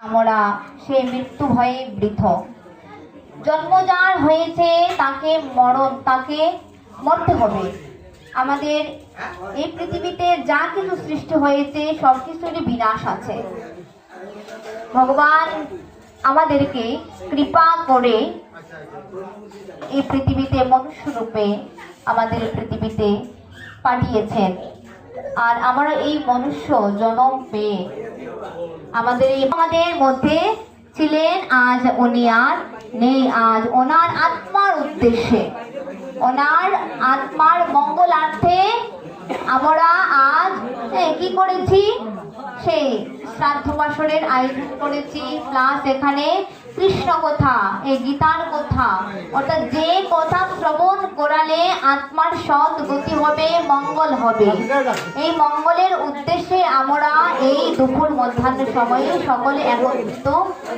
আমরা সে মৃত্যু ভয়ে বৃথ। জন্ম যার হয়েছে তাকে তাকে মরতে হবে। আমাদের এই পৃথিবীতে যা কিছু সৃষ্টি হয়েছে সব কিছুরই বিনাশ আছে। ভগবান আমাদেরকে কৃপা করে এই পৃথিবীতে মনুষ্য রূপে আমাদের পৃথিবীতে পাঠিয়েছেন। আর আমরা এই মনুষ্য জন্ম পেয়ে আমাদের মধ্যে ছিলেন, আজ উনি আর নেই। আজ ওনার আত্মার উদ্দেশ্যে, ওনার আত্মার মঙ্গলার্থে আমরা আজ কি করেছি, সেই শ্রাদ্ধ বাসরের আয়োজন করেছি। প্লাস এখানে কৃষ্ণ কথা, এই গীতার কথা, অর্থাৎ যে কথা শ্রবণ করালে আত্মার সৎ গতি হবে, মঙ্গল হবে, এই মঙ্গলের উদ্দেশ্যে আমরা এই দুপুর মধ্যাহ্ন সময়ে সকলে একত্রিত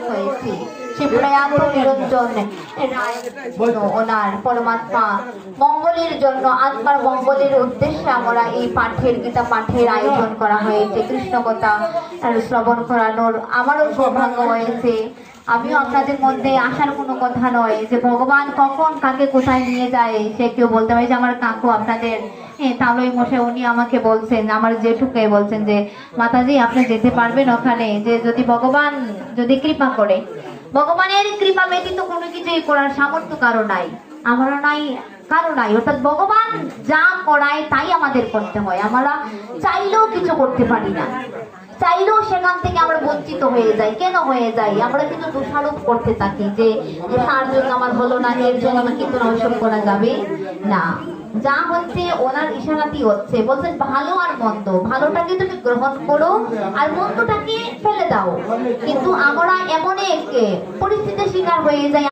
হয়েছি। সে প্রয়াত নিরঞ্জন ওনার পরমাত্মা মঙ্গলের জন্য, আত্মার মঙ্গলের উদ্দেশ্যে আমরা এই পাঠের, গীতা পাঠের আয়োজন করা হয়েছে। কৃষ্ণ কথা শ্রবণ করানোর আমারও সৌভাগ্য হয়েছে। আমিও আপনাদের মধ্যে আসার কোনো কথা নয় যে ভগবান কখন কাকে কোথায় নিয়ে যায় সে কেউ বলতে পারে। যে আমার কাকু আপনাদের তালই মশাই, উনি আমাকে বলছেন, আমার জেঠুকে বলছেন যে মাতাজি আপনি যেতে পারবেন ওখানে, যে যদি ভগবান যদি কৃপা করে। ভগবানের কৃপা ব্যতীত কোনো কিছুই করার সামর্থ্য কারো নাই, আমারও নাই, কারো নাই। অর্থাৎ ভগবান যা করায় তাই আমাদের করতে হয়। আমরা চাইলেও কিছু করতে পারি না, চাইলেও সেখান থেকে আমরা বঞ্চিত হয়ে যাই। কেন হয়ে যাই? আমরা কিন্তু দোষারোপ করতে থাকি যে তার জন্য আমার হলো না, এর জন্য আমার কিন্তু ওইসব করা যাবে না। যা হচ্ছে ওনার ইশারাতেই হচ্ছে। বলছেন ভালো আর মন্দ, ভালোটাকে তুমি গ্রহণ করো আর মন্দটাকে ফেলে দাও। কিন্তু আমরা এমন এক পরিস্থিতির শিকার হয়ে যাই